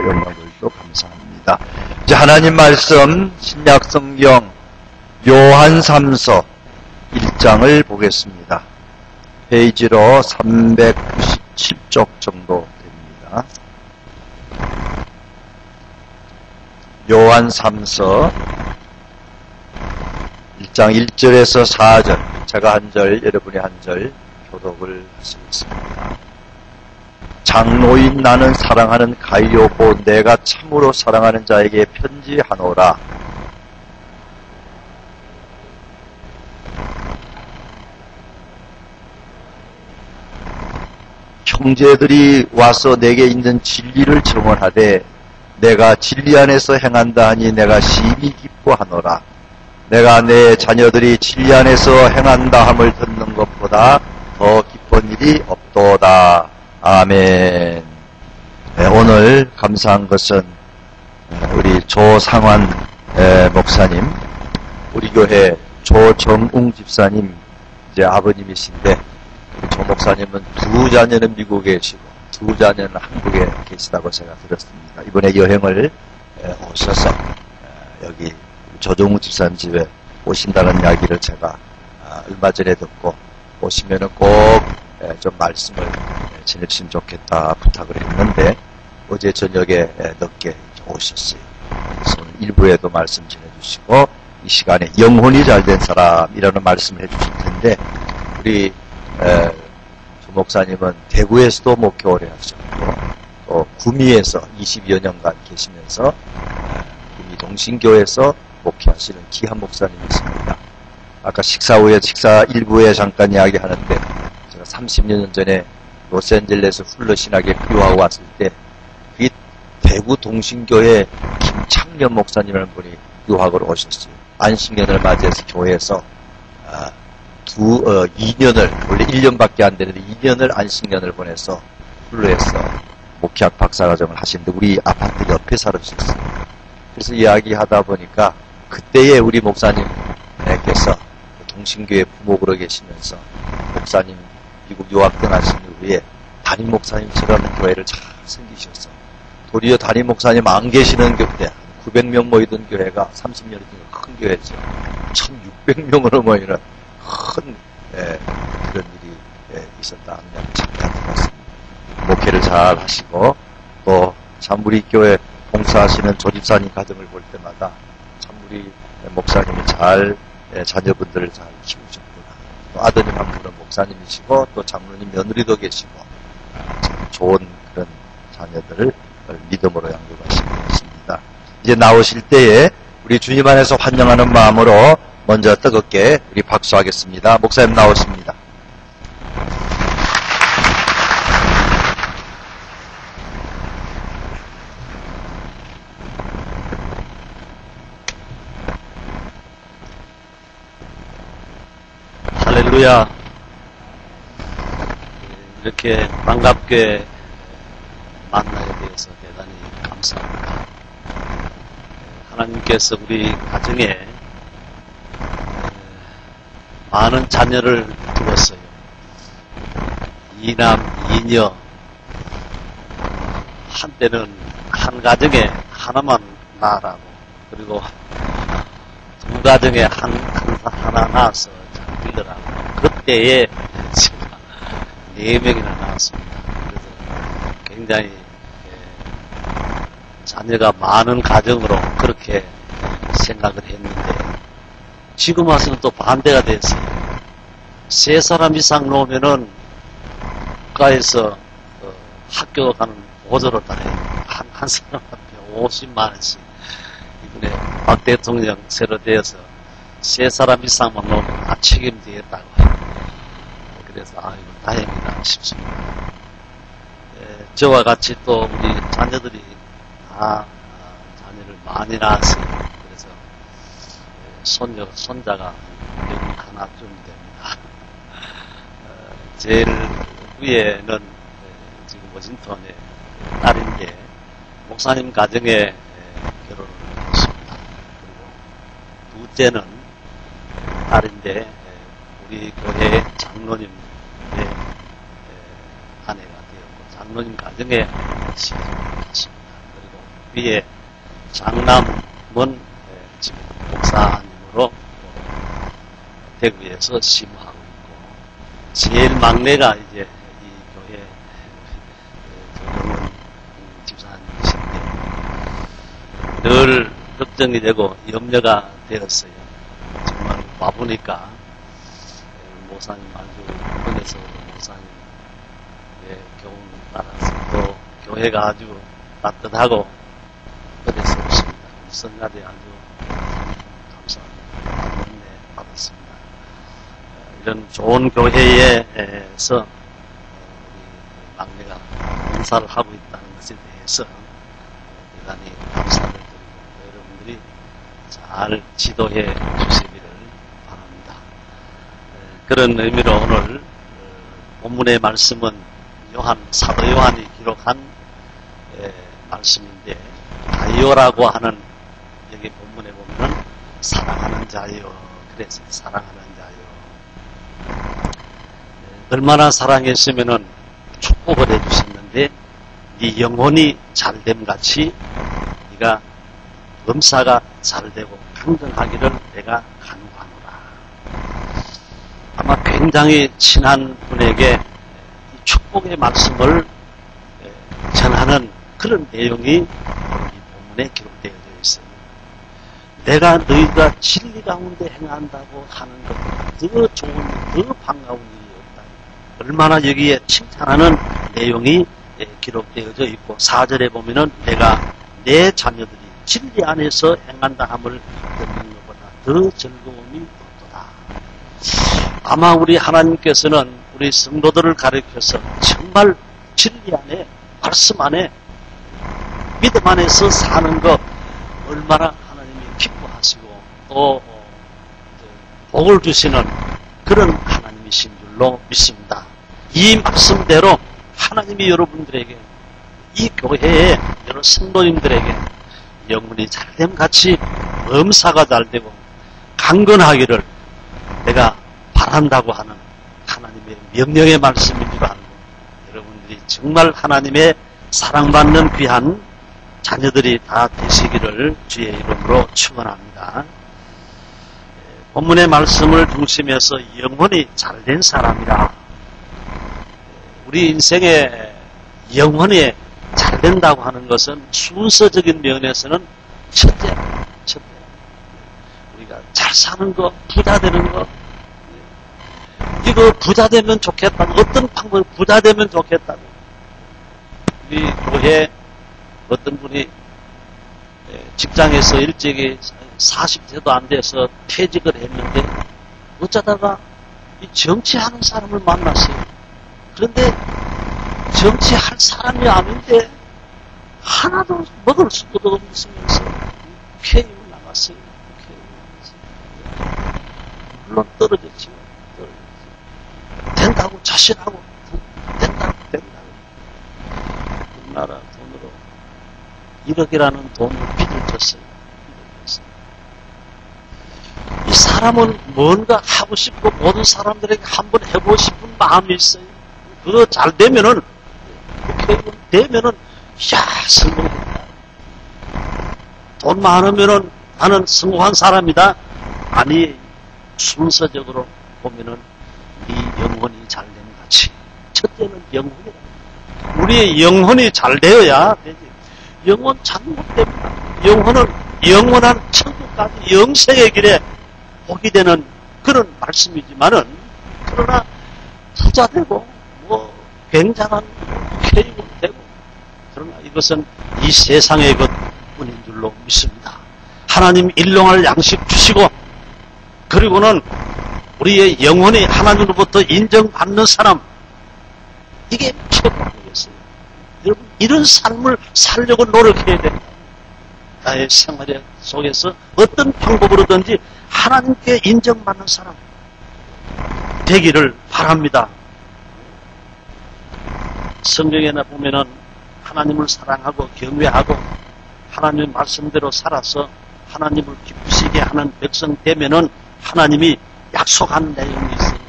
영광 돌리고 감사합니다. 이제 하나님 말씀 신약성경 요한3서 1장을 보겠습니다. 페이지로 397쪽 정도 됩니다. 요한3서 1장 1절에서 4절, 제가 한 절, 여러분이 한 절 교독을 하시겠습니다. 장로인 나는 사랑하는 가이오고 내가 참으로 사랑하는 자에게 편지하노라. 형제들이 와서 내게 있는 진리를 증언하되 내가 진리 안에서 행한다 하니 내가 심히 기뻐하노라. 내가 내 자녀들이 진리 안에서 행한다 함을 듣는 것보다 더 기쁜 일이 없도다. 아멘. 네, 오늘 감사한 것은 우리 조상환 목사님, 우리 교회 조정웅 집사님 이제 아버님이신데, 조 목사님은 두 자녀는 미국에 계시고 두 자녀는 한국에 계시다고 제가 들었습니다. 이번에 여행을 오셔서 여기 조정웅 집사님 집에 오신다는 이야기를 제가 얼마 전에 듣고, 오시면은 꼭 좀 말씀을 전해주시면 좋겠다 부탁을 했는데 어제 저녁에 늦게 오셨어요. 그래서 오늘 일부에도 말씀 전해주시고 이 시간에 영혼이 잘된 사람이라는 말씀을 해주실 텐데, 우리 조 목사님은 대구에서도 목회 오래 하셨고 또 구미에서 20여 년간 계시면서 구미 동신교에서 목회하시는 귀한 목사님이십니다. 아까 식사 후에 식사 일부에 잠깐 이야기하는데, 제가 30년 전에 로스앤젤레스 훌러 신학에 교화하고 왔을 때 그 대구 동신교회 김창년 목사님이라는 분이 유학으로 오셨어요. 안식년을 맞이해서 교회에서 2년을, 원래 1년밖에 안 되는데 2년을 안식년을 보내서 훌러에서 목회학 박사과정을 하시는데 우리 아파트 옆에 살아주셨어요. 그래서 이야기하다 보니까 그때에 우리 목사님께서 동신교회 부목으로 계시면서 목사님 미국 유학 떠나신 이후에 담임 목사님처럼 교회를 잘 섬기셔서, 도리어 담임 목사님 안 계시는 교회, 900명 모이던 교회가 30년 전에 큰 교회죠. 1600명으로 모이는 큰 그런 일이 있었다 하는 잠깐 들었습니다. 목회를 잘 하시고 또 참 우리 교회 봉사하시는 조집사님 가정을 볼 때마다 참 우리 목사님이 잘 자녀분들을 잘 키우셨구나. 또 아드님 한 분은 목사님이시고 또 장로님 며느리도 계시고 참 좋은 그런 자녀들을 믿음으로 양육하시고 있습니다. 이제 나오실 때에 우리 주님 안에서 환영하는 마음으로 먼저 뜨겁게 우리 박수하겠습니다. 목사님 나오십니다. 할렐루야. 이렇게 반갑게 만나게 되어서 대단히 감사합니다. 하나님께서 우리 가정에 많은 자녀를 두었어요. 2남 2녀. 한때는 한 가정에 하나만 낳으라고, 그리고 두 가정에 하나 낳아서 잘 길러라고. 그때에 제가 4명이나 낳았습니다. 그래서 굉장히 자녀가 많은 가정으로 그렇게 생각을 했는데, 지금 와서는 또 반대가 됐어요. 3사람 이상 놓으면은 국가에서 학교 가는 보조를 다 해요. 한 사람한테 50만원씩. 이번에 박 대통령 새로 되어서 3사람 이상만 놓으면 다 책임지겠다고 해요. 그래서 이거 다행이다 싶습니다. 저와 같이 또 우리 자녀들이 다 자녀를 많이 낳았어요. 그래서 손자가 명 하나쯤 됩니다. 제일 위에는 지금 워싱턴에 딸인데 목사님 가정에 결혼을 했습니다. 그리고 둘째는 딸인데 우리 교회 장로님의 아내가 되었고 장로님 가정에 시집을 갔습니다. 그리고 위에 장남은 지금 목사님으로 대구에서 심호하고 있고, 제일 막내가 이제 이 교회 조정원 집사님이신데 늘 걱정이 되고 염려가 되었어요. 정말 와보니까 목사님 아주 은혜서 목사님의 교훈 따라서 또 교회가 아주 따뜻하고 은혜스럽습니다. 성가대 아주 감사합니다. 은혜 받았습니다. 이런 좋은 교회에서 우리 막내가 봉사를 하고 있다는 것에 대해서 대단히 감사를 드리고 여러분들이 잘 지도해 주시기를 바랍니다. 그런 의미로 오늘 본문의 말씀은 사도 요한이 기록한 말씀인데, 자유라고 하는, 여기 본문에 보면은 사랑하는 자유, 그래서 사랑하는 자유. 얼마나 사랑했으면은 축복을 해주셨는데, 네 영혼이 잘됨 같이 네가 범사가 잘되고 강건하기를 내가 간구하노라. 아마 굉장히 친한 분에게 축복의 말씀을 전하는 그런 내용이 이 본문에 기록되어 있어요. 내가 너희가 진리 가운데 행한다고 하는 것보다 더 좋은, 더 반가운 일이 없다. 얼마나 여기에 칭찬하는 내용이 기록되어져 있고, 4절에 보면은 내가 내 자녀들이 진리 안에서 행한다 함을 듣는 것보다 더 즐거움이 없도다. 아마 우리 하나님께서는 우리 성도들을 가르쳐서 정말 진리 안에, 말씀 안에, 믿음 안에서 사는 것 얼마나 하나님이 기뻐하시고 또 복을 주시는 그런 하나님이신 줄로 믿습니다. 이 말씀대로 하나님이 여러분들에게, 이 교회의 여러 성도님들에게 영혼이 잘됨 같이 범사가 잘되고 강건하기를 내가 바란다고 하는 하나님의 명령의 말씀인 줄 알고, 여러분들이 정말 하나님의 사랑받는 귀한 자녀들이 다 되시기를 주의 이름으로 축원합니다. 본문의 말씀을 중심해서 영혼이 잘된 사람이라. 우리 인생에 영혼이 잘된다고 하는 것은 순서적인 면에서는 첫째. 우리가 잘 사는 거, 부자 되는 거, 이거 부자 되면 좋겠다고, 어떤 방법으로 부자 되면 좋겠다고. 우리 교회 어떤 분이 직장에서 일찍이 40세도 안 돼서 퇴직을 했는데 어쩌다가 이 정치하는 사람을 만났어요. 그런데 정치할 사람이 아닌데 하나도 먹을 수도 없으면서 국회의원 나갔어요. 물론 떨어졌지만 된다고 자신하고 된다고 우리나라 돈으로 1억이라는 돈을 빚을 졌어요. 이 사람은 뭔가 하고 싶고 모든 사람들에게 한번 해보고 싶은 마음이 있어요. 그거 잘 되면은, 국회의원 되면은, 성공했다. 돈 많으면은 나는 성공한 사람이다. 아니, 순서적으로 보면은 이 영혼이 잘된 같이. 첫째는 영혼이다. 우리의 영혼이 잘 되어야 되지. 영혼 잘못됩니다. 영혼은 영원한 천국까지 영생의 길에 보게 되는 그런 말씀이지만은, 그러나 부자 되고 굉장한 국회의원 되고, 그러나 이것은 이 세상의 것뿐인 줄로 믿습니다. 하나님 일용할 양식 주시고, 그리고는 우리의 영혼이 하나님으로부터 인정받는 사람, 이게 최고이겠어요. 여러분, 이런 삶을 살려고 노력해야 됩니다. 나의 생활 속에서 어떤 방법으로든지 하나님께 인정받는 사람 되기를 바랍니다. 성경에나 보면은 하나님을 사랑하고 경외하고 하나님의 말씀대로 살아서 하나님을 기쁘시게 하는 백성 되면은 하나님이 약속한 내용이 있어요.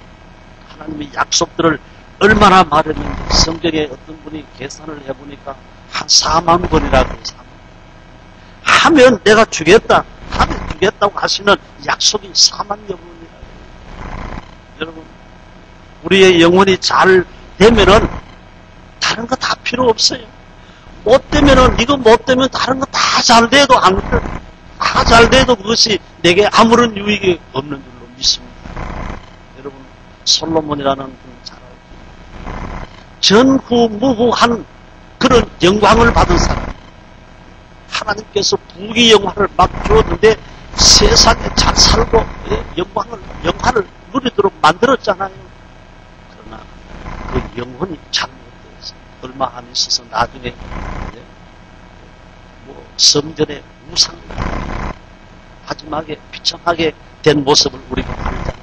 하나님의 약속들을 얼마나 말했는지 성경에 어떤 분이 계산을 해보니까 한 4만 번이라고 해요. 하면 내가 주겠다. 하면 주겠다고 하시는 약속이 4만 여분이라. 여러분, 우리의 영혼이 잘 되면은 다른 거 다 필요 없어요. 못 되면은, 이거 못 되면 다른 거 다 잘 돼도 안 돼. 다 잘 돼도 그것이 내게 아무런 유익이 없는 줄로 믿습니다. 여러분, 솔로몬이라는 분은 잘 알고 전후무후한 그런 영광을 받은 사람. 하나님께서 부귀 영화를 막 주었는데 세상에 잘 살고 영화를 누리도록 만들었잖아요. 그러나 그 영혼이 잘못되어서 얼마 안 있어서 나중에 성전의 우상 마지막에 비참하게 된 모습을 우리가 알잖아요.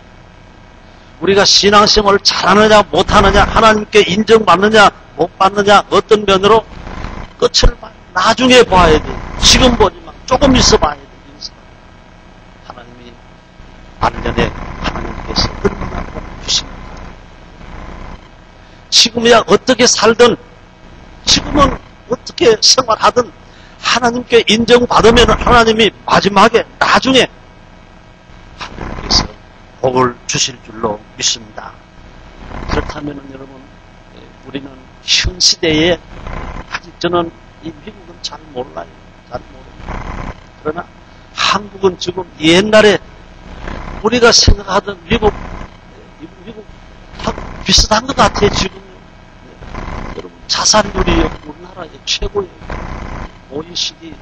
우리가 신앙생활을 잘하느냐 못하느냐, 하나님께 인정받느냐 못 받느냐, 어떤 면으로 끝을 나중에 봐야 돼. 지금 보지만 조금 있어 봐야 돼. 하나님이 말년에 하나님께서 얼마나 주십니까? 지금이야 어떻게 살든, 지금은 어떻게 생활하든 하나님께 인정받으면 하나님이 마지막에 나중에 하나님께서 복을 주실 줄로 믿습니다. 그렇다면 여러분, 우리는 현 시대에 아직 저는 이 미국은 잘 몰라요. 잘 모릅니다. 그러나 한국은 지금 옛날에 우리가 생각하던 미국하고 비슷한 것 같아요. 지금 여러분, 자살률이 우리나라의 최고예요. OECD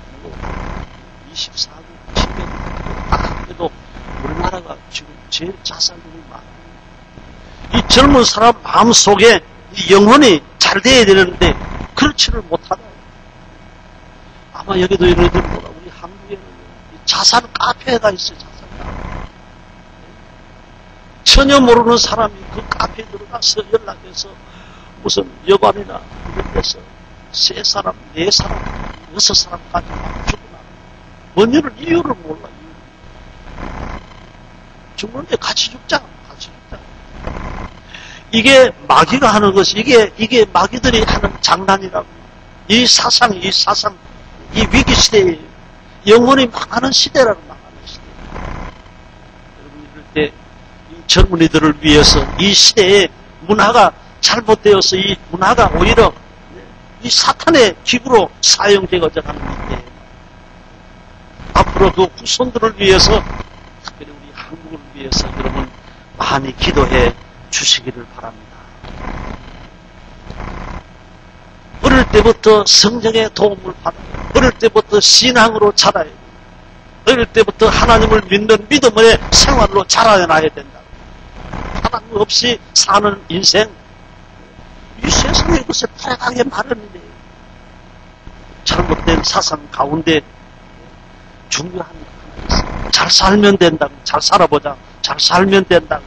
24국 10년 그래도 우리나라가 지금 제일 자살률이 많아요. 이 젊은 사람 마음속에 이 영혼이 잘 돼야 되는데 그렇지를 못하다. 아마 여기도 이러들 몰라. 우리 한국에는 자살 카페가 있어요. 자살 카페. 전혀 모르는 사람이 그 카페에 들어가서 연락해서 무슨 여관이나 이런 데서 3사람, 4사람, 6사람까지 막 죽어나가요. 뭔 이유를 몰라. 죽는데 같이 죽자. 같이 죽자. 이게 마귀가 하는 것이, 이게 마귀들이 하는 장난이라고. 이 사상, 이 위기 시대에 영혼이 망하는 시대라고, 망하는 시대. 여러분, 이럴 때, 이 젊은이들을 위해서 이 시대에 문화가 잘못되어서 이 문화가 오히려 이 사탄의 기구로 사용되고자 하는 때, 앞으로 그 후손들을 위해서, 특별히 우리 한국을 위해서 여러분 많이 기도해 주시기를 바랍니다. 어릴 때부터 성령의 도움을 받아요. 어릴 때부터 신앙으로 자라요. 어릴 때부터 하나님을 믿는 믿음의 생활로 자라나야 된다. 하나님 없이 사는 인생, 이 세상에 이것에 타락하게 마련이네. 잘못된 사상 가운데 중요한 게 하나 있어요. 잘 살면 된다고. 잘 살아보자. 잘 살면 된다고.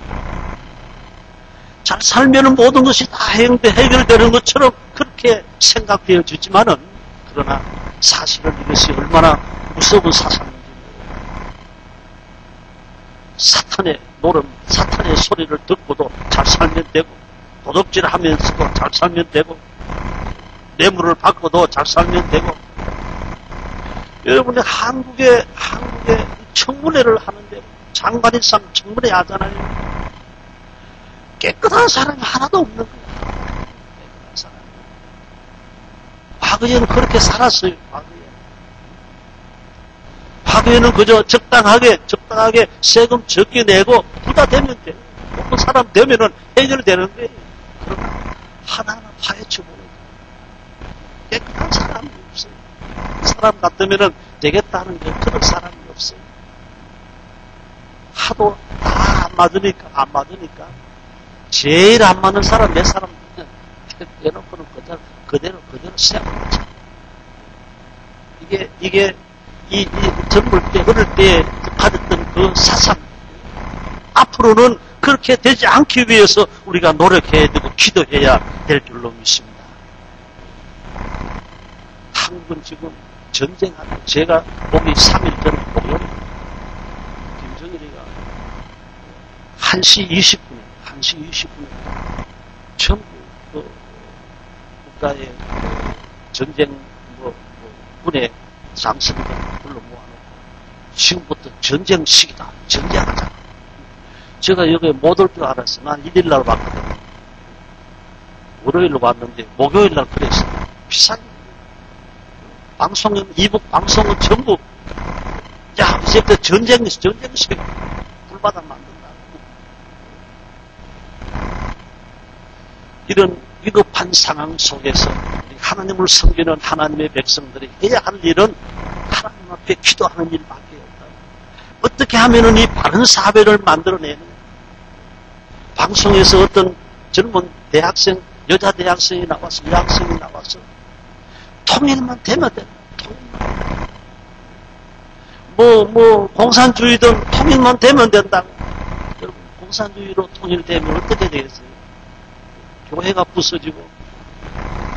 잘 살면 모든 것이 다 해결되는 것처럼 그렇게 생각되어지지만은, 그러나 사실은 이것이 얼마나 무서운 사상인지, 사탄의 노름, 사탄의 소리를 듣고도 잘 살면 되고, 도둑질 하면서도 잘 살면 되고, 뇌물을 받고도 잘 살면 되고, 여러분의 한국에 청문회를 하는데 장관인 사람 청문회 하잖아요. 깨끗한 사람이 하나도 없는 거예요. 깨끗한 사람. 과거에는 그렇게 살았어요. 과거에는 그저 적당하게 세금 적게 내고 부자 되면 돼요. 어떤 사람 되면은 해결되는 거예요. 그러나 하나하나 파헤쳐보는 거예요. 깨끗한 사람이 없어요. 사람 같으면은 되겠다는 게 그런 사람이 없어요. 하도 다 안 맞으니까 제일 안 맞는 사람, 내 사람 내놓고는 그대로 생각하죠. 이게 이 젊을 때, 어릴 때 가졌던 그 사상, 앞으로는 그렇게 되지 않기 위해서 우리가 노력해야 되고 기도해야 될 줄로 믿습니다. 한국은 지금 전쟁하고, 제가 보기 3일 전에 보고 김정일이가 1시 20분에 전부 그 국가의 전쟁 군의 장성들 불러 모아놓고 지금부터 전쟁 시기다. 전쟁하자. 제가 여기 못 올 줄 알았어. 난 1일날 왔거든. 월요일로 왔는데 목요일날 그랬어. 비싼 방송은 이북 방송은 전부 야 이제부터 전쟁식 불바다 만든다. 이런 위급한 상황 속에서 하나님을 섬기는 하나님의 백성들이 해야 할 일은 하나님 앞에 기도하는 일밖에 없다. 어떻게 하면은 이 바른 사회를 만들어내는 방송에서 어떤 젊은 대학생, 여자 대학생이 나와서, 여학생이 나와서, 통일만 되면 돼. 공산주의든 통일만 되면 된다고. 여러분, 공산주의로 통일되면 어떻게 되겠어요? 교회가 부서지고,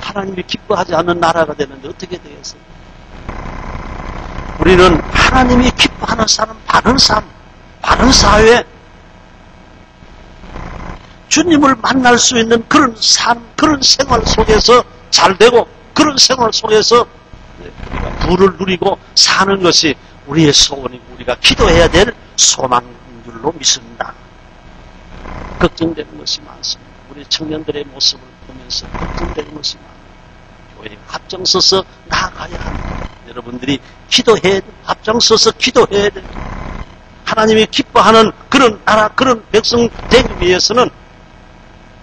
하나님이 기뻐하지 않는 나라가 되는데 어떻게 되겠어요? 우리는 하나님이 기뻐하는 삶, 바른 삶, 바른 사회, 주님을 만날 수 있는 그런 삶, 그런 생활 속에서 잘 되고 그런 생활 속에서 우리가 부를 누리고 사는 것이 우리의 소원이고 우리가 기도해야 될 소망인 줄로 믿습니다. 걱정되는 것이 많습니다. 우리 청년들의 모습을 보면서 걱정되는 것이 많아요. 교회에 앞장서서 나아가야 합니다. 여러분들이 기도해야 돼요. 앞장서서 기도해야 돼요. 하나님이 기뻐하는 그런 나라, 그런 백성 되기 위해서는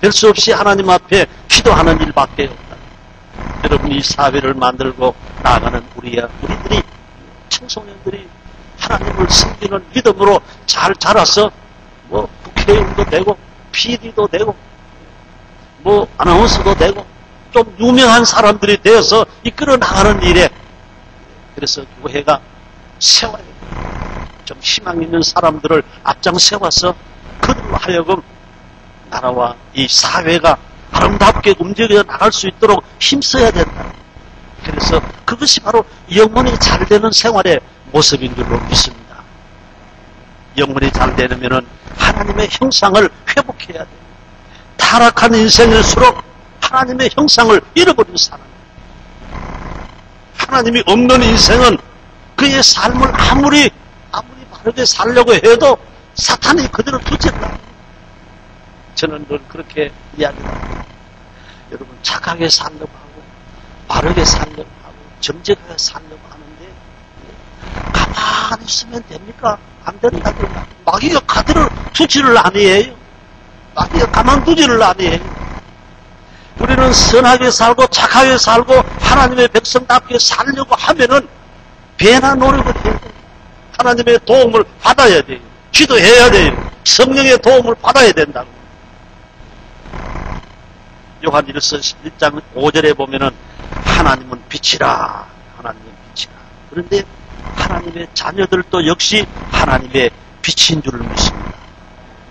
별 수 없이 하나님 앞에 기도하는 일밖에 없다. 여러분 이 사회를 만들고 나아가는 우리들이 청소년들이 하나님을 섬기는 믿음으로 잘 자라서 국회의원도 되고 PD도 되고 아나운서도 되고 좀 유명한 사람들이 되어서 이끌어 나가는 일에 그래서 교회가 세워야 됩니다. 좀 희망 있는 사람들을 앞장 세워서 그들로 하여금 나라와 이 사회가 아름답게 움직여 나갈 수 있도록 힘써야 된다. 그래서 그것이 바로 영혼이 잘 되는 생활의 모습인 줄로 믿습니다. 영혼이 잘 되려면 하나님의 형상을 회복해야 돼요. 타락한 인생일수록 하나님의 형상을 잃어버린 사람. 하나님이 없는 인생은 그의 삶을 아무리 바르게 살려고 해도 사탄이 그대로 두질러. 저는 늘 그렇게 이야기합니다. 여러분 착하게 살려고 하고 바르게 살려고 하고 정직하게 살려고 하는데 가만히 있으면 됩니까? 안 된다든가. 마귀가 그대로 두지를 아니에요. 마귀가 가만두지를 아니에요. 우리는 선하게 살고 착하게 살고 하나님의 백성답게 살려고 하면은 배나 노력을 해야 돼요. 하나님의 도움을 받아야 돼요. 기도해야 돼요. 성령의 도움을 받아야 된다고. 요한 1장 5절에 보면은 하나님은 빛이라. 하나님은 빛이라. 그런데 하나님의 자녀들도 역시 하나님의 빛인 줄을 믿습니다.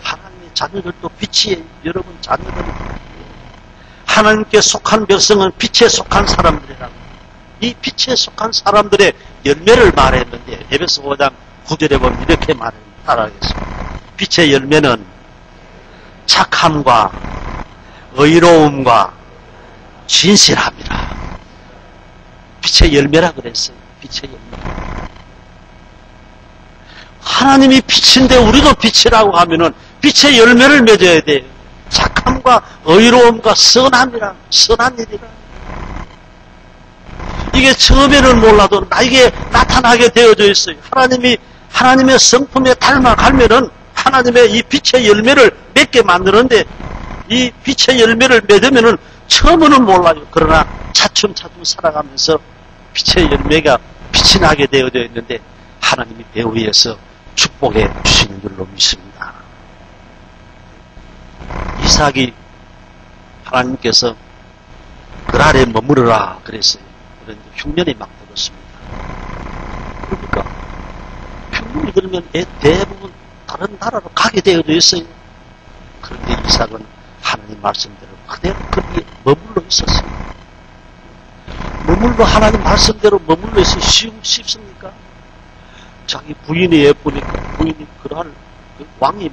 하나님의 자녀들도 빛이에요. 여러분 자녀들이 하나님께 속한 백성은 빛에 속한 사람들이라고. 이 빛에 속한 사람들의 열매를 말했는데 에베소 5장 9절에 보면 이렇게 말합니다. 따라하겠습니다. 빛의 열매는 착함과 의로움과 진실함이라. 빛의 열매라 그랬어요. 빛의 열매. 하나님이 빛인데 우리도 빛이라고 하면은 빛의 열매를 맺어야 돼요. 착함과 의로움과 선함이라. 선한 일이라. 이게 처음에는 몰라도 나에게 나타나게 되어져 있어요. 하나님의 성품에 닮아가면은 하나님의 이 빛의 열매를 맺게 만드는데 이 빛의 열매를 맺으면은 처음에는 몰라요. 그러나 차츰차츰 살아가면서 빛의 열매가 빛이 나게 되어져 있는데 하나님이 배후에서 축복해 주시는 줄로 믿습니다. 이삭이 하나님께서 그 아래 머무르라 그랬어요. 그런데 흉년이 막 들었습니다. 그러니까 흉년이 들면 대부분 다른 나라로 가게 되어져 있어요. 그런데 이삭은 하나님 말씀대로 그대로 거기에 머물러 있었어요. 하나님 말씀대로 머물러 있어 쉽습니까? 자기 부인이 예쁘니까 부인이 그날 왕이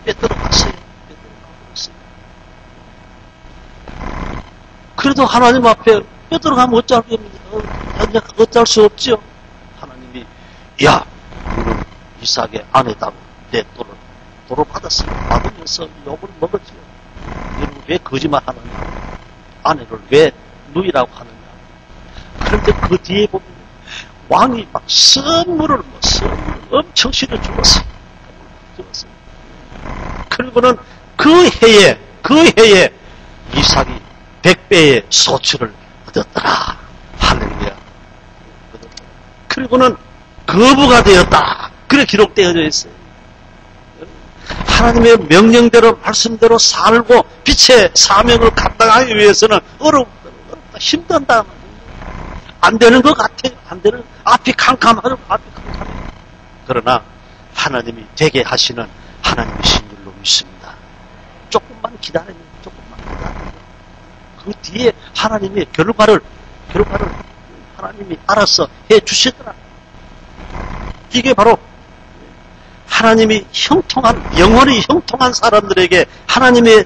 빼들어갔어요. 그래도 하나님 앞에 빼들어가면 어쩔 겁니까? 어쩔 수 없죠. 야, 너는 이삭의 아내다고 내 도를 받으면서 욕을 먹었지요. 너는 왜 거짓말 하느냐? 아내를 왜 누이라고 하느냐? 그런데 그 뒤에 보면 왕이 막 선물을 엄청 실어주었어요. 그리고는 그 해에 이삭이 100배의 소출을 얻었더라. 할렐루야. 그리고는 거부가 되었다. 그렇게 기록되어져 있어요. 하나님의 명령대로 말씀대로 살고 빛의 사명을 감당하기 위해서는 어렵다, 힘든다. 안 되는 것 같아요. 안 되는, 앞이 캄캄하고 그러나 하나님이 되게 하시는 하나님이신 줄로 믿습니다. 조금만 기다리면 그 뒤에 하나님의 결과를 하나님이 알아서 해 주시더라. 이게 바로 하나님이 영원히 형통한 사람들에게 하나님의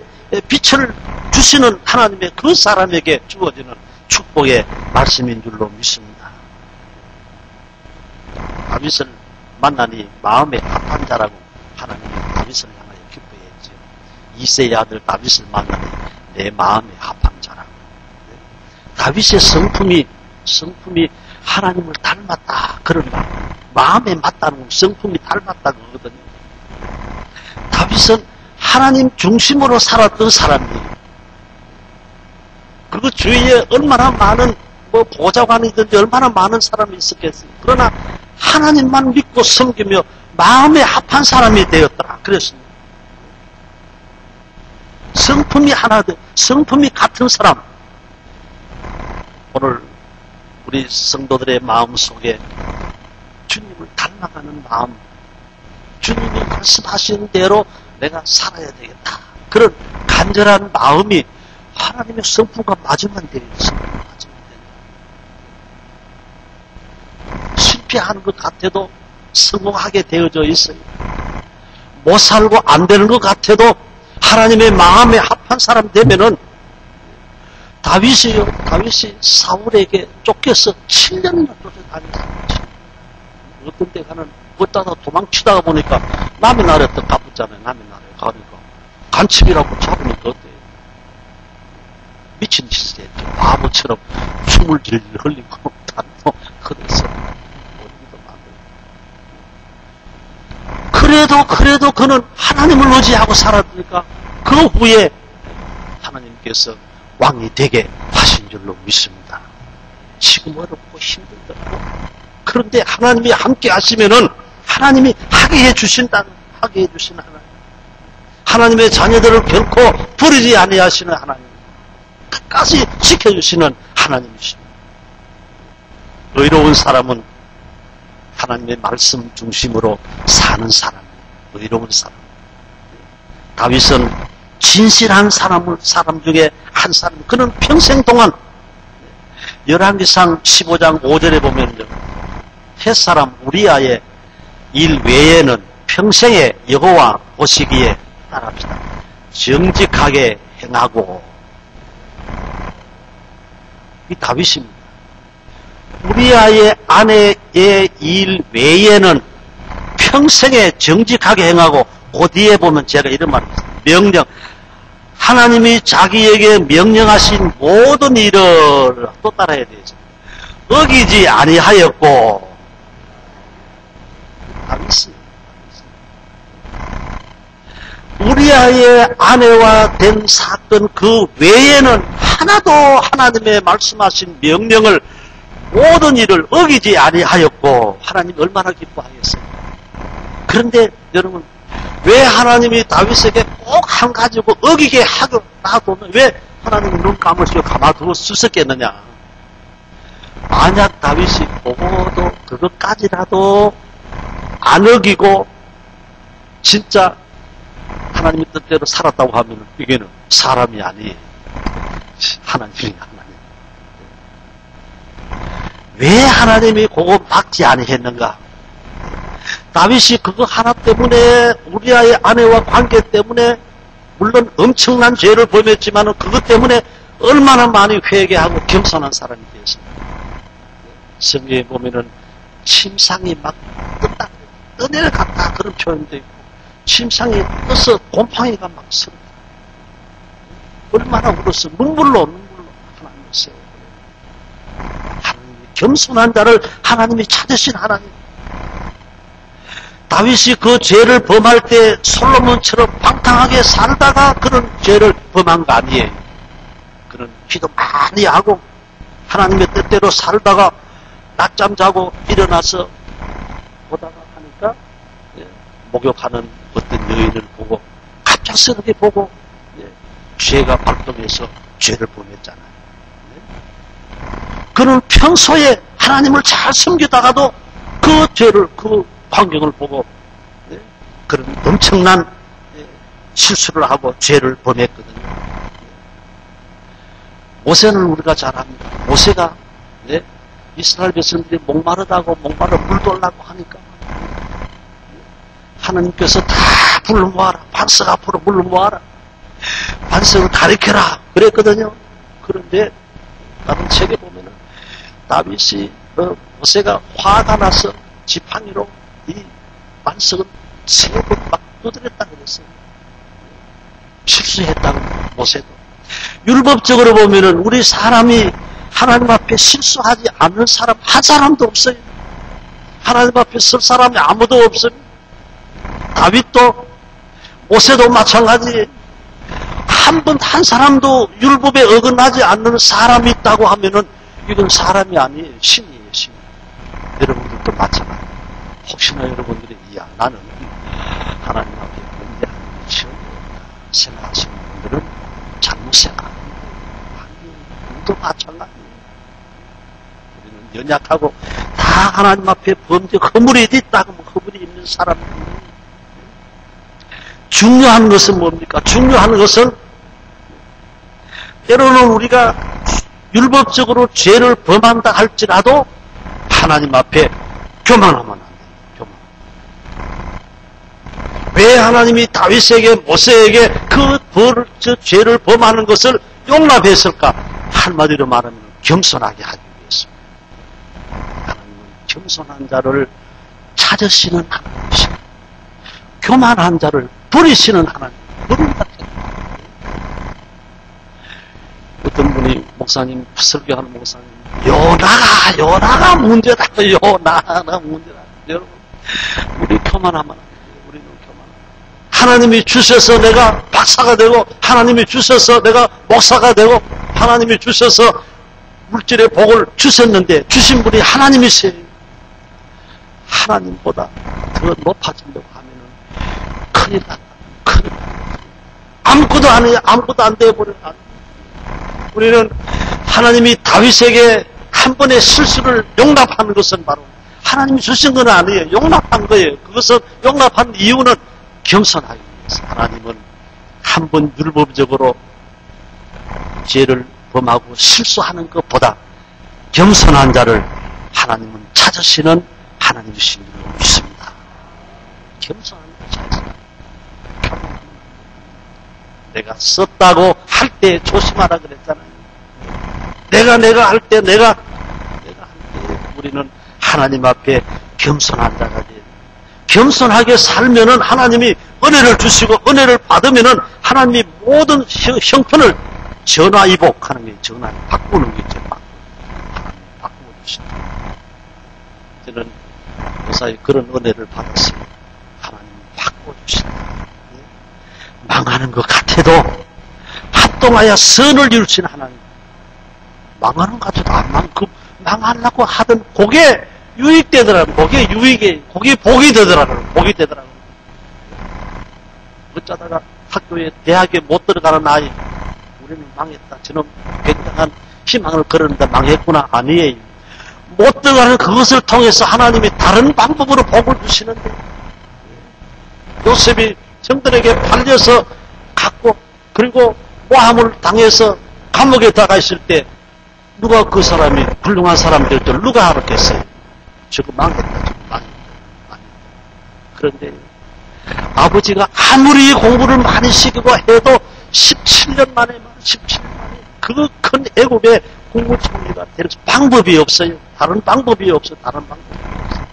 빛을 주시는 하나님의 그 사람에게 주어지는 축복의 말씀인 줄로 믿습니다. 다윗을 만나니 마음에 합한 자라고 하나님이 다윗을 향하여 기뻐했죠. 이새의 아들 다윗을 만나니 내 마음에 합한 자라고. 다윗의 성품이 하나님을 닮았다. 그런 말. 마음에 맞다는 건 성품이 닮았다는 거거든요. 다윗은 하나님 중심으로 살았던 사람이에요. 그리고 주위에 얼마나 많은 보좌관이든지 얼마나 많은 사람이 있었겠어요. 그러나 하나님만 믿고 섬기며 마음에 합한 사람이 되었더라. 그랬습니다. 성품이 성품이 같은 사람. 오늘 우리 성도들의 마음 속에 주님을 닮아가는 마음, 주님이 말씀하신 대로 내가 살아야 되겠다. 그런 간절한 마음이 하나님의 성품과 맞으면 돼요. 실패하는 것 같아도 성공하게 되어져 있어요. 못 살고 안 되는 것 같아도 하나님의 마음에 합한 사람 되면은 다윗이 사울에게 쫓겨서 7년이나 쫓아다녔어요. 어떤 때 가는 걷다가 도망치다가 보니까 남의 나라에 또 가붙잖아요. 남의 나라에 가니까 간첩이라고 잡으니까 어때요? 미친 짓을 했죠. 바보처럼 춤을 질질 흘리고 다니고 그랬어. 그래도 그는 하나님을 의지하고 살았으니까 그 후에 하나님께서 왕이 되게 하신 줄로 믿습니다. 지금 어렵고 힘들더라도 그런데 하나님이 함께 하시면은 하나님이 하게 해주신 하나님. 하나님의 자녀들을 결코 버리지 아니하시는 하나님. 끝까지 지켜주시는 하나님이십니다. 의로운 사람은 하나님의 말씀 중심으로 사는 사람. 의로운 사람. 다윗은 진실한 사람 중에 한 사람. 그는 평생 동안 열왕기상 15장 5절에 보면 햇사람 우리아의 일 외에는 평생에 여호와 보시기에 따릅시다. 정직하게 행하고 이 다윗입니다. 우리아의 아내의 일 외에는 평생에 정직하게 행하고 그 뒤에 보면 제가 이런 말을 했습니다. 명령 하나님이 자기에게 명령하신 모든 일을 또 따라야 되죠. 어기지 아니하였고 다윗이 우리아의 아내와 된 사건 그 외에는 하나도 하나님의 말씀하신 명령을 모든 일을 어기지 아니하였고 하나님 얼마나 기뻐하겠어요. 그런데 여러분 왜 하나님이 다윗에게 꼭 한 가지고 어기게 하고 놔두면 왜 하나님이 눈 감으시고 가만두고 쓰셨겠느냐. 만약 다윗이 보고도 그것까지라도 안 어기고 진짜 하나님의 뜻대로 살았다고 하면 이게는 사람이 아니에요. 하나님이 하나님. 왜 하나님이 그거 막지 아니했는가? 다윗이 그거 하나 때문에 우리아의 아내와 관계 때문에 물론 엄청난 죄를 범했지만 그것 때문에 얼마나 많이 회개하고 겸손한 사람이 되었습니다. 성경에 보면은 침상이 막 내려갔다 그런 표현도 있고 침상에 떠서 곰팡이가 막 서렸다. 얼마나 울었어. 눈물로 하나님을 세워. 하나님이 겸손한 자를 하나님이 찾으신 하나님. 다윗이 그 죄를 범할 때 솔로몬처럼 방탕하게 살다가 그런 죄를 범한 거 아니에요. 그런 기도 많이 하고 하나님의 뜻대로 살다가 낮잠 자고 일어나서 보다가 하니까 목욕하는 어떤 여인을 보고 갑작스럽게 보고 죄가 발동해서 죄를 범했잖아요. 그는 평소에 하나님을 잘 섬기다가도 그 죄를 그 환경을 보고 그런 엄청난 실수를 하고 죄를 범했거든요. 모세는 우리가 잘 압니다. 모세가 이스라엘 백성들이 목마르다고 목마르 물 돌라고 하니까 하나님께서 다 불러 모아라. 반석 앞으로 불러 모아라. 반석을 가리켜라. 그랬거든요. 그런데 다른 책에 보면은 다윗이 모세가 화가 나서 지팡이로 이 반석을 세 번 막 두드렸다 그랬어요. 실수했다고 모세도. 율법적으로 보면은 우리 사람이 하나님 앞에 실수하지 않는 사람 한 사람도 없어요. 하나님 앞에 설 사람이 아무도 없어요. 다윗도 모세도 마찬가지예요. 한 사람도 율법에 어긋나지 않는 사람이 있다고 하면은 이건 사람이 아니에요. 신이에요, 신. 여러분들도 마찬가지예요. 혹시나 여러분들이 나는 하나님 앞에 범죄하는 게 처음이다 생각하시는 분들은 잘못 생각합니다. 우리도 마찬가지예요. 우리는 연약하고 다 하나님 앞에 범죄 허물이 있다고 하면 허물이 있는 사람입니다. 중요한 것은 뭡니까? 중요한 것은 때로는 우리가 율법적으로 죄를 범한다 할지라도 하나님 앞에 교만하면 안 돼요. 왜 하나님이 다윗에게 모세에게 그 죄를 범하는 것을 용납했을까? 한마디로 말하면 겸손하게 하기 위해서입니다. 하나님은 겸손한 자를 찾으시는 하나님이십니다. 교만한 자를 버리시는 하나님. 버린다. 어떤 분이 목사님, 설교하는 목사님, 요나가 문제다. 요나가 문제다. 여러분, 우리 교만하면 안 돼요. 우리는 교만하면. 하나님이 주셔서 내가 박사가 되고, 하나님이 주셔서 내가 목사가 되고, 하나님이 주셔서 물질의 복을 주셨는데, 주신 분이 하나님이세요. 하나님보다 더 높아지려고 하면은 큰일 났다. 큰일 났다. 아무것도 안 해요. 아무것도 안 되어버려요. 우리는 하나님이 다윗에게 한 번의 실수를 용납하는 것은 바로 하나님이 주신 건 아니에요. 용납한 거예요. 그것은 용납한 이유는 겸손하기 위해서. 하나님은 한 번 율법적으로 죄를 범하고 실수하는 것보다 겸손한 자를 하나님은 찾으시는 하나님이신 줄 믿습니다. 겸손한 자를 찾으시는. 내가 썼다고 할 때 조심하라 그랬잖아요. 내가 할 때 우리는 하나님 앞에 겸손한 자가 돼요. 겸손하게 살면은 하나님이 은혜를 주시고 은혜를 받으면은 하나님이 모든 형편을 전화위복하는 게 전화 바꾸는 게 이제 하나님 바꾸어 주신다. 저는 요사이 그런 은혜를 받았어요. 하나님 바꾸어 주신다. 망하는 것 같아도 합동하여 선을 이루신 하나님. 망하는 것 같아도 안 망큼 망하려고 하던 그게 유익되더라고요. 그게 유익이, 그게 복이 되더라고요. 복이 되더라고요. 어쩌다가 학교에, 대학에 못 들어가는 아이, 우리는 망했다. 저는 굉장한 희망을 걸었는데 망했구나. 아니에요. 못 들어가는 그것을 통해서 하나님이 다른 방법으로 복을 주시는데, 요셉이 정들에게 팔려서 갔고, 그리고 모함을 당해서 감옥에 들어가 있을 때, 누가 그 사람이 훌륭한 사람 될 줄 누가 알았겠어요? 저거 망했다. 저거 망했다. 그런데 아버지가 아무리 공부를 많이 시키고 해도 17년 만에 그 큰 애국의 국무총리가 될 방법이 없어요. 다른 방법이 없어요. 다른 방법이 없어요.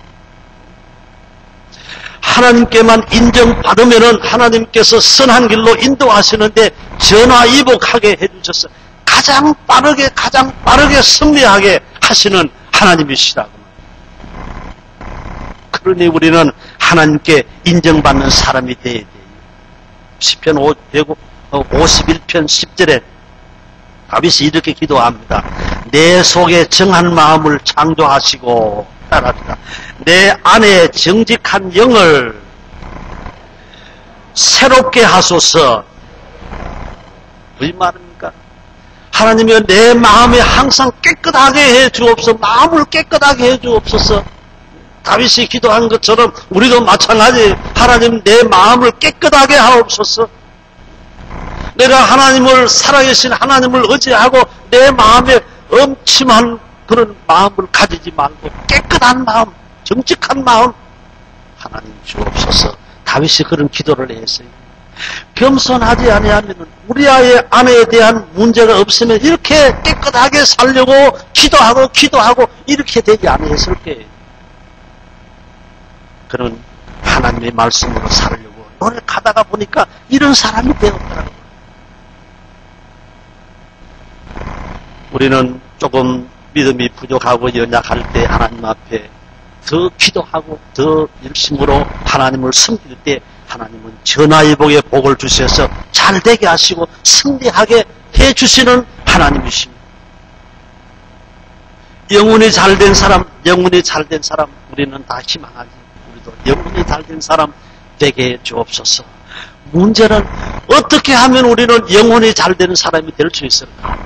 하나님께만 인정받으면은 하나님께서 선한 길로 인도하시는데 전화위복하게 해주셔서 가장 빠르게 승리하게 하시는 하나님이시라고. 그러니 우리는 하나님께 인정받는 사람이 되어야 돼요. 시편 51편 10절에 다윗이 이렇게 기도합니다. 내 속에 정한 마음을 창조하시고 따라합니다. 내 안에 정직한 영을 새롭게 하소서. 무슨 말입니까? 하나님이 내 마음에 항상 깨끗하게 해 주옵소서. 마음을 깨끗하게 해 주옵소서. 다윗이 기도한 것처럼 우리도 마찬가지. 하나님 내 마음을 깨끗하게 하옵소서. 내가 하나님을 살아계신 하나님을 의지하고 내 마음에 엄침한 그런 마음을 가지지 말고 깨끗한 마음, 정직한 마음 하나님 주옵소서. 다윗이 그런 기도를 했어요. 겸손하지 아니하면 우리 아내에 대한 문제가 없으면 이렇게 깨끗하게 살려고 기도하고 이렇게 되지 않았을 거예요. 그런 하나님의 말씀으로 살려고 노력하다가 보니까 이런 사람이 되었더라고요. 우리는 조금 믿음이 부족하고 연약할 때 하나님 앞에 더 기도하고 더 열심으로 하나님을 섬길 때 하나님은 전화위복의 복을 주셔서 잘되게 하시고 승리하게 해주시는 하나님이십니다. 영혼이 잘된 사람 우리는 다 희망하지. 우리도 영혼이 잘된 사람 되게 주옵소서. 문제는 어떻게 하면 우리는 영혼이 잘되는 사람이 될 수 있을까?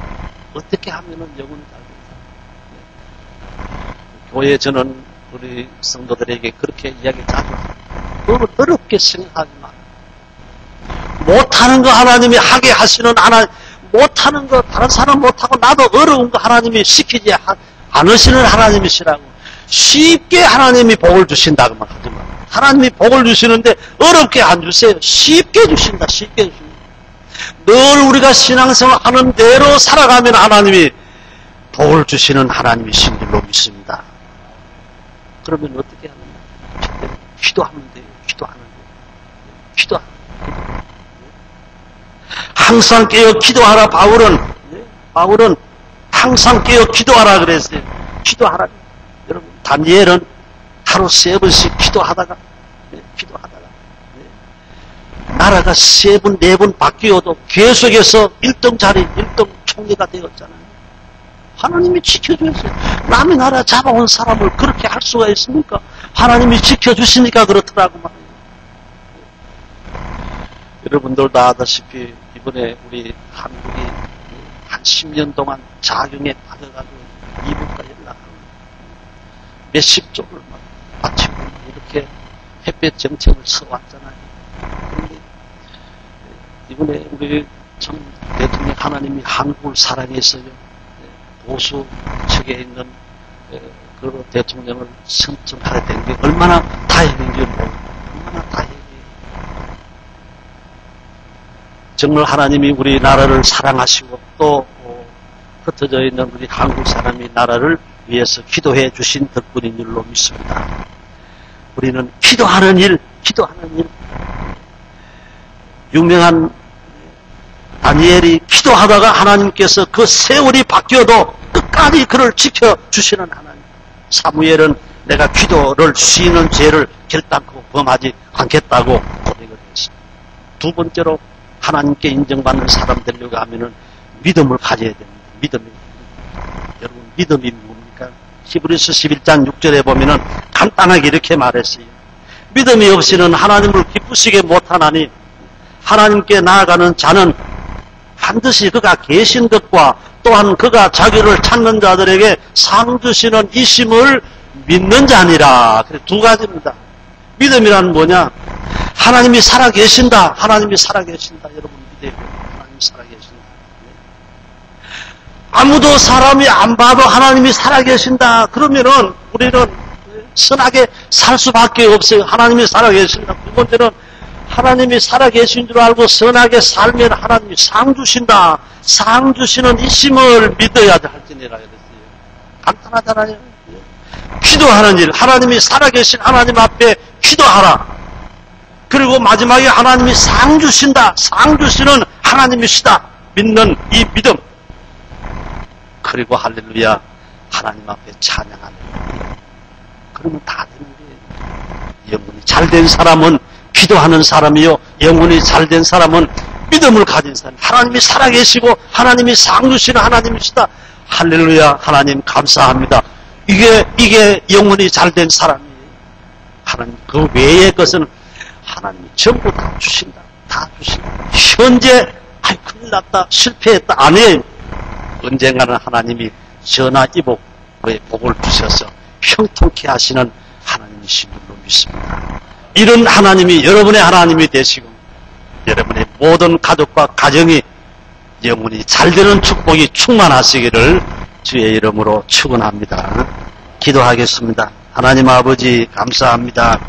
어떻게 하면은 영혼이 잘될까? 교회 저는 우리 성도들에게 그렇게 이야기 자주 너무 어렵게 생각하지 마. 못하는 거 하나님이 하게 하시는 하나님, 못하는 거 다른 사람 못하고 나도 어려운 거 하나님이 시키지 않으시는 하나님이시라고. 쉽게 하나님이 복을 주신다고만 하지 마. 하나님이 복을 주시는데 어렵게 안 주세요. 쉽게 주신다. 쉽게 주신다. 늘 우리가 신앙생활 하는 대로 살아가면 하나님이 복을 주시는 하나님이신 줄로 믿습니다. 그러면 어떻게 하느냐? 기도하면 돼요. 기도하는 거예요. 항상 깨어 기도하라. 바울은 항상 깨어 기도하라 그랬어요. 기도하라. 여러분, 다니엘은 하루 3번씩 기도하다가 나라가 3번, 4번 바뀌어도 계속해서 1등 자리, 1등 총리가 되었잖아요. 하나님이 지켜주셨어요. 남의 나라 잡아온 사람을 그렇게 할 수가 있습니까? 하나님이 지켜주시니까 그렇더라고 말이에요. 여러분들도 아다시피 이번에 우리 한국이 한 10년 동안 자경에 빠져가지고 이북과 연락하고 몇십 조를 막 바치고 이렇게 햇볕 정책을 써왔잖아요. 그런데 이번에 우리 참 대통령 하나님이 한국을 사랑해서요. 보수 측에 있는 그 대통령을 선정하게 된 게 얼마나 다행인지 얼마나 다행이에요. 정말 하나님이 우리 나라를 사랑하시고 또 흩어져 있는 우리 한국 사람이 나라를 위해서 기도해 주신 덕분인 줄로 믿습니다. 우리는 기도하는 일. 유명한 다니엘이 기도하다가 하나님께서 그 세월이 바뀌어도 끝까지 그를 지켜주시는 하나님. 사무엘은 내가 기도를 쉬는 죄를 결단코 범하지 않겠다고 고백을 했습니다. 두 번째로 하나님께 인정받는 사람 되려고 하면은 믿음을 가져야 됩니다. 여러분, 믿음이 뭡니까? 히브리서 11장 6절에 보면은 간단하게 이렇게 말했어요. 믿음이 없이는 하나님을 기쁘시게 못하나니 하나님께 나아가는 자는 반드시 그가 계신 것과 또한 그가 자기를 찾는 자들에게 상 주시는 이심을 믿는 자니라. 그래, 두 가지입니다. 믿음이란 뭐냐? 하나님이 살아계신다. 여러분 믿어요. 하나님이 살아계신다. 아무도 사람이 안 봐도 하나님이 살아계신다. 그러면은 우리는 선하게 살 수밖에 없어요. 하나님이 살아계신다. 두 번째는 하나님이 살아계신 줄 알고 선하게 살면 하나님이 상 주신다. 상 주시는 이심을 믿어야 할지니라 그랬어요. 간단하잖아요. 기도하는 일. 하나님이 살아계신 하나님 앞에 기도하라. 그리고 마지막에 하나님이 상 주신다. 상 주시는 하나님이시다. 믿는 이 믿음. 그리고 할렐루야 하나님 앞에 찬양하는 거예요. 그러면 다 되는 거예요. 영혼이 잘된 사람은 기도하는 사람이요. 영혼이 잘된 사람은 믿음을 가진 사람. 하나님이 살아계시고 하나님이 상 주시는 하나님이시다. 할렐루야 하나님 감사합니다. 이게 영혼이 잘된 사람이에요. 하나님 그 외의 것은 하나님이 전부 다 주신다. 다 주신다. 현재 큰일 났다. 실패했다. 아니에요. 언젠가는 하나님이 전화위복의 복을 주셔서 형통케 하시는 하나님이신 줄로 믿습니다. 이런 하나님이 여러분의 하나님이 되시고 여러분의 모든 가족과 가정이 영혼이 잘되는 축복이 충만하시기를 주의 이름으로 축원합니다. 기도하겠습니다. 하나님 아버지 감사합니다.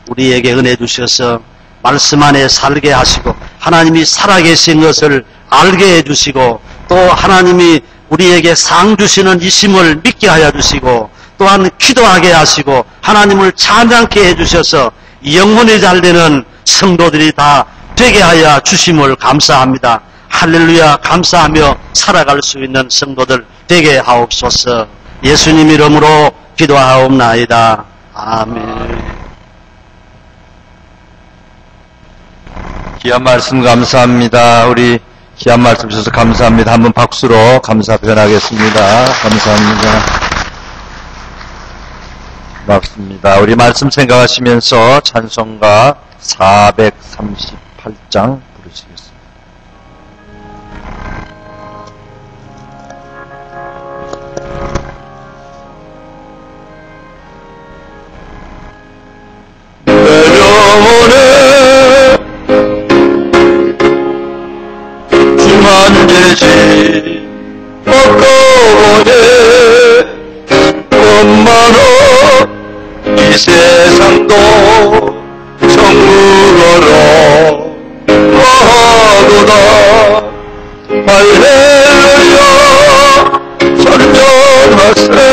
우리에게 은혜 주셔서 말씀 안에 살게 하시고 하나님이 살아계신 것을 알게 해주시고 또 하나님이 우리에게 상 주시는 이심을 믿게 하여 주시고 또한 기도하게 하시고 하나님을 찬양케 해주셔서 영혼이 잘되는 성도들이 다 되게 하여 주심을 감사합니다. 할렐루야 감사하며 살아갈 수 있는 성도들 되게 하옵소서. 예수님 이름으로 기도하옵나이다. 아멘. 귀한 말씀 감사합니다. 우리 귀한 말씀 주셔서 감사합니다. 한번 박수로 감사 표현하겠습니다. 감사합니다. 고맙습니다. 우리 말씀 생각하시면서 찬송가 438장 부르시겠습니다. 내려오네 주만 되지 먹고오네 엄마로 이 세상도 천국으로 가도다. 할렐루야 찬양하세